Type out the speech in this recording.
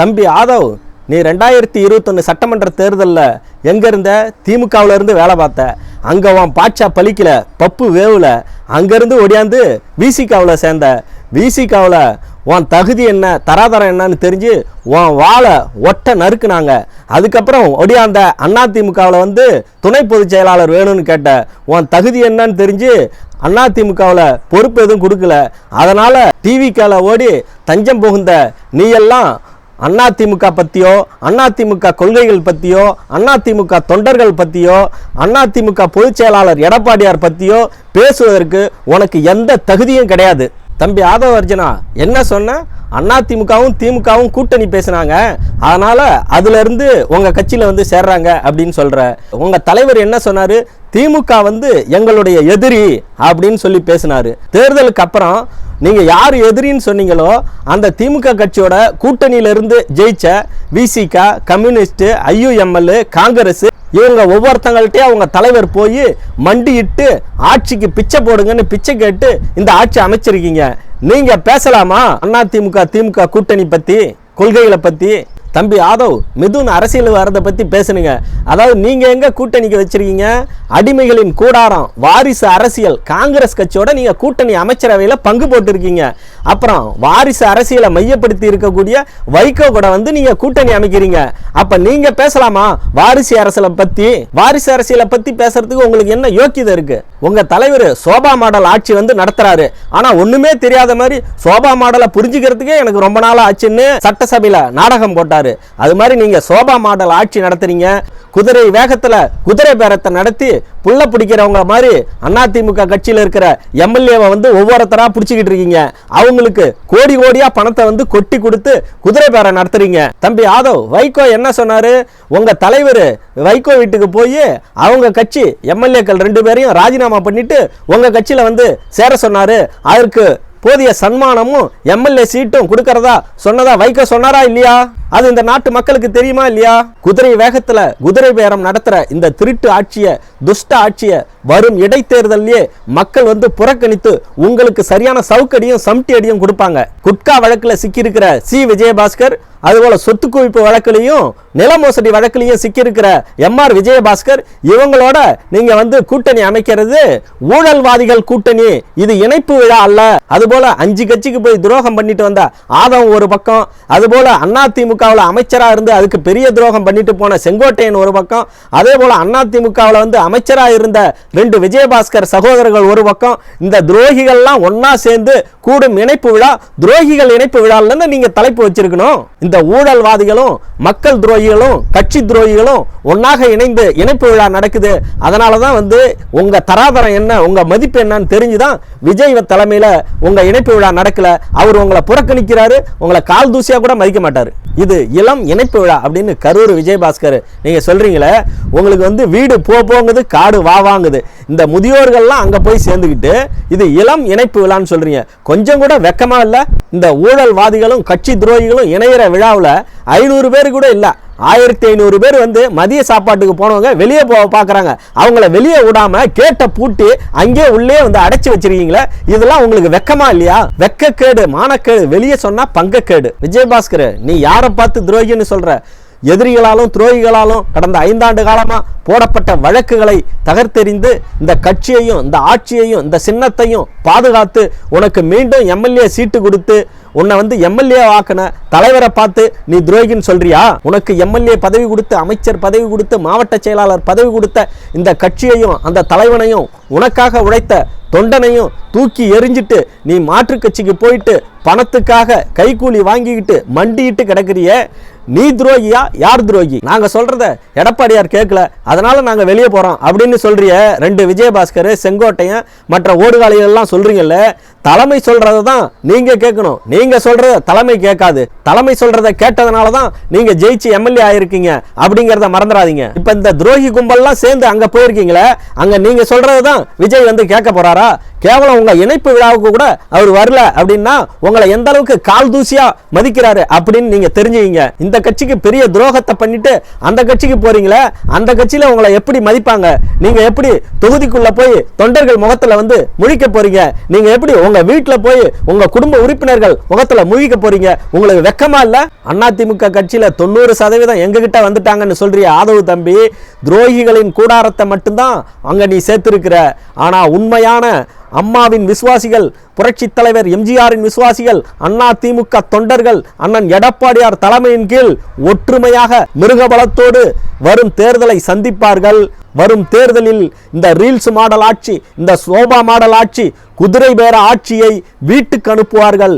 தம்பி ஆதவ், நீ 2021 சட்டமன்ற தேர்தலில் எங்கே இருந்த? திமுகவில் இருந்து வேலை பார்த்த. அங்கே உன் பாட்சா பலிக்கல, பப்பு வேவுல. அங்கேருந்து ஒடியாந்து விசிகாவில் சேர்ந்த. விசிகாவில் உன் தகுதி என்ன, தராதரம் என்னன்னு தெரிஞ்சு உன் வாழை ஒட்ட நறுக்குனாங்க. அதுக்கப்புறம் ஒடியாந்த அதிமுகவில் வந்து துணை பொதுச் செயலாளர் வேணும்னு கேட்ட. உன் தகுதி என்னன்னு தெரிஞ்சு அதிமுகவில் பொறுப்பு எதுவும் கொடுக்கல. அதனால் டிவிக்காவில் ஓடி தஞ்சம் புகுந்த நீ எல்லாம் அதிமுக பற்றியோ, அதிமுக கொள்கைகள் பற்றியோ, அதிமுக தொண்டர்கள் பற்றியோ, அதிமுக பொதுச் செயலாளர் எடப்பாடியார் பற்றியோ பேசுவதற்கு உனக்கு எந்த தகுதியும் கிடையாது. தம்பி ஆதவ அர்ஜுனா, என்ன சொன்ன? அதிமுகவும் திமுகவும் கூட்டணி பேசினாங்க, அதனால் அதிலிருந்து உங்கள் கட்சியில் வந்து சேர்றாங்க அப்படின்னு சொல்கிற. உங்கள் தலைவர் என்ன சொன்னார்? திமுக வந்து எங்களுடைய எதிரி அப்படின்னு சொல்லி பேசினார். தேர்தலுக்கு அப்புறம் நீங்கள் யார் எதிரின்னு சொன்னீங்களோ அந்த திமுக கட்சியோட கூட்டணியிலிருந்து ஜெயிச்ச விசிக, கம்யூனிஸ்ட், IUML, காங்கிரஸ் இவங்க ஒவ்வொருத்தங்கள்ட்டே அவங்க தலைவர் போய் மண்டியிட்டு ஆட்சிக்கு பிச்சை போடுங்கன்னு பிச்சை கேட்டு இந்த ஆட்சி அமைச்சிருக்கீங்க. நீங்க பேசலாமா அதிமுக திமுக கூட்டணி பத்தி, கொள்கைகளை பத்தி? தம்பி ஆதவ், மிதுன் அரசியல் வரதை பற்றி பேசுனுங்க. அதாவது நீங்கள் எங்கே கூட்டணிக்கு வச்சுருக்கீங்க? அடிமைகளின் கூடாரம், வாரிசு அரசியல், காங்கிரஸ் கட்சியோட நீங்கள் கூட்டணி அமைச்சரவையில் பங்கு போட்டுருக்கீங்க. அப்புறம் வாரிசு அரசியலை மையப்படுத்தி இருக்கக்கூடிய வைகோ கூட வந்து நீங்கள் கூட்டணி அமைக்கிறீங்க. அப்போ நீங்கள் பேசலாமா வாரிசு அரசியலை பற்றி? வாரிசு அரசியலை பற்றி பேசுறதுக்கு உங்களுக்கு என்ன யோக்கியதை இருக்குது? உங்கள் தலைவர் சோபா மாடல் ஆட்சி வந்து நடத்துகிறாரு. ஆனால் ஒன்றுமே தெரியாத மாதிரி சோபா மாடலை புரிஞ்சுக்கிறதுக்கே எனக்கு ரொம்ப நாள் ஆச்சுன்னு சட்டசபையில் நாடகம் போட்டார். அது மாதிரி நீங்க சோபா மாடல் ஆட்சி நடத்துறீங்க. குதிரை வேகத்துல குதிரை பேரத்தை நடத்தி புள்ள பிடிக்கிறவங்க மாதிரி அதிமுக கட்சியில் இருக்கிற எம்எல்ஏவை வந்து ஒவ்வொருத்தரா பிடிச்சிக்கிட்டு இருக்கீங்க. அவங்களுக்கு கோடி கோடியா பணத்தை வந்து கொட்டி கொடுத்து குதிரை பேரம் நடத்துறீங்க. தம்பி ஆதவ், வைகோ என்ன சொன்னாரு? உங்க தலைவர் வைகோ வீட்டுக்கு போய் அவங்க கட்சி எம்எல்ஏக்கள் 2 பேரையும் ராஜினாமா பண்ணிட்டு உங்க கட்சியில வந்து சேர சொன்னாரு. அதற்கு போதிய சன்மானமும் எம்எல்ஏ சீட்டும் கொடுக்கறதா சொன்னதா வைகோ சொன்னாரா இல்லையா? அது இந்த நாட்டு மக்களுக்கு தெரியுமா இல்லையா? குதிரை வேகத்துல குதிரை பேரம் நடத்துற இந்த திருட்டு ஆட்சியை, துஷ்ட ஆட்சியை வரும் இடைத்தேர்தலே மக்கள் வந்து புறக்கணித்து உங்களுக்கு சரியான சவுக்கடியும் சம்டி அடியும் கொடுப்பாங்க. குட்கா வழக்குல சிக்கியிருக்கிற விஜயபாஸ்கர், அதுபோல சொத்து குவிப்பு வழக்கிலையும் நில மோசடி வழக்கிலையும் சிக்கியிருக்கிற MR விஜயபாஸ்கர், இவங்களோட நீங்க வந்து கூட்டணி அமைக்கிறது ஊழல்வாதிகள் கூட்டணி. இது இணைப்பு விழா அல்ல. அதுபோல 5 கட்சிக்கு போய் துரோகம் பண்ணிட்டு வந்த ஆதவம் ஒரு பக்கம், அதுபோல அதிமுகவில் அமைச்சரா இருந்து அதுக்கு பெரிய துரோகம் பண்ணிட்டு போன செங்கோட்டையன் ஒரு பக்கம், அதே போல அதிமுகவில் வந்து அமைச்சரா இருந்த 2 விஜயபாஸ்கர் சகோதரர்கள் ஒரு பக்கம். இந்த துரோகிகள்லாம் ஒன்னா சேர்ந்து கூடும் இணைப்பு விழா துரோகிகள் இணைப்பு விழான்னு நீங்க தலைப்பு வச்சிருக்கணும். இந்த ஊழல்வாதிகளும் மக்கள் துரோகிகளும் கட்சி துரோகிகளும் ஒன்னாக இணைந்து இணைப்பு விழா நடக்குது. அதனாலதான் வந்து உங்க தராதரம் என்ன, உங்க மதிப்பு என்னன்னு தெரிஞ்சுதான் விஜய் தலைமையில உங்க இணைப்பு விழா நடக்கல. அவர் உங்களை புறக்கணிக்கிறாரு, உங்களை கால் தூசியா கூட மதிக்க மாட்டாரு. இது இளம் இணைப்பு விழா அப்படின்னு கரூர் விஜயபாஸ்கர் நீங்க சொல்றீங்களே, உங்களுக்கு வந்து வீடு போங்குது, காடு வாங்குது. இந்த முதியோர்கள்லாம் அங்க போய் சேர்ந்துக்கிட்டு இது இளம் இணைப்பு விழான்னு சொல்றீங்க. கொஞ்சம் கூட வெக்கமா இல்ல? இந்த ஊழல்வாதிகளும் கட்சி துரோகிகளும் இணைகிற விழாவில் 500 பேர் கூட இல்ல, 1500 பேர் வந்து மதிய சாப்பாட்டுக்கு போனவங்க வெளியே போக பார்க்குறாங்க. அவங்கள வெளியே விடாம கேட்ட பூட்டி அங்கே உள்ளே வந்து அடைச்சி வச்சிருக்கீங்களே, இதெல்லாம் உங்களுக்கு வெக்கமா இல்லையா? வெக்கக்கேடு, மானக்கேடு. வெளியே சொன்னா பங்கக்கேடு. விஜயபாஸ்கர், நீ யாரை பார்த்து துரோகின்னு சொல்ற? எதிரிகளாலும் துரோகிகளாலும் கடந்த 5 ஆண்டு காலமா போடப்பட்ட வழக்குகளை தகர்த்தெறிந்து இந்த கட்சியையும் இந்த ஆட்சியையும் இந்த சின்னத்தையும் பாதுகாத்து உனக்கு மீண்டும் எம்எல்ஏ சீட்டு கொடுத்து உன்னை வந்து எம்எல்ஏ ஆக்கின தலைவரை பார்த்து நீ துரோகின்னு சொல்றியா? உனக்கு எம்எல்ஏ பதவி கொடுத்து, அமைச்சர் பதவி கொடுத்து, மாவட்ட செயலாளர் பதவி கொடுத்த இந்த கட்சியையும் அந்த தலைவனையும் உனக்காக உழைத்த தொண்டனையும் தூக்கி எறிஞ்சிட்டு நீ மாற்று கட்சிக்கு போயிட்டு பணத்துக்காக கைக்கூலி வாங்கிக்கிட்டு மண்டிட்டு கிடக்குறிய. நீ துரோகியா? யார் துரோகி? நாங்க சொல்றத எடப்பாடியார் கேட்கல, அதனால நாங்க வெளியே போறோம் அப்படின்னு சொல்றிய. 2 விஜயபாஸ்கர், செங்கோட்டையன், மற்ற ஓடுகாலிகள் எல்லாம் சொல்றீங்கல்ல, தலைமை சொல்றதை தான் நீங்க கேட்கணும். நீங்க சொல்றத தலைமை கேட்காது. தலைமை சொல்றதை கேட்டதுனாலதான் நீங்க ஜெயிச்சு எம்எல்ஏ ஆயிருக்கீங்க அப்படிங்கறத மறந்துடாதீங்க. இப்ப இந்த துரோகி கும்பல்லாம் சேர்ந்து அங்க போயிருக்கீங்களே, அங்க நீங்க சொல்றதுதான் விஜய் வந்து கேட்க போறாரா? கேவலம் உங்க இணைப்பு விழாவுக்கு கூட அவர் வரல அப்படின்னா உங்களை எந்த அளவுக்கு கால் தூசியா மதிக்கிறாரு அப்படின்னு நீங்க தெரிஞ்சுவீங்க. இந்த கட்சிக்கு பெரிய துரோகத்தை பண்ணிட்டு அந்த கட்சிக்கு போறீங்களே, அந்த கட்சியில உங்களை எப்படி மதிப்பாங்க? நீங்க எப்படி தொகுதிக்குள்ள போய் தொண்டர்கள் முகத்துல வந்து முழிக்க போறீங்க? நீங்க எப்படி உங்க வீட்டுல போய் உங்க குடும்ப உறுப்பினர்கள் முகத்துல முழிக்க போறீங்க. உங்களுக்கு வெக்கமா இல்ல? அதிமுக கட்சியில 90% எங்க கிட்ட வந்துட்டாங்கன்னு சொல்றிய ஆதவ தம்பி, துரோகிகளின் கூடாரத்தை மட்டும்தான் அங்க நீ சேர்த்திருக்கிற. ஆனா உண்மையான அம்மாவின் விசுவாசிகள், புரட்சி தலைவர் எம்ஜிஆரின் விசுவாசிகள், அதிமுக தொண்டர்கள் அண்ணன் எடப்பாடியார் தலைமையின் கீழ் ஒற்றுமையாக மிருகபலத்தோடு வரும் தேர்தலை சந்திப்பார்கள். வரும் தேர்தலில் இந்த ரீல்ஸ் மாடல் ஆட்சி, இந்த சோபா மாடல் ஆட்சி, குதிரை பேர ஆட்சியை வீட்டுக்கு அனுப்புவார்கள்.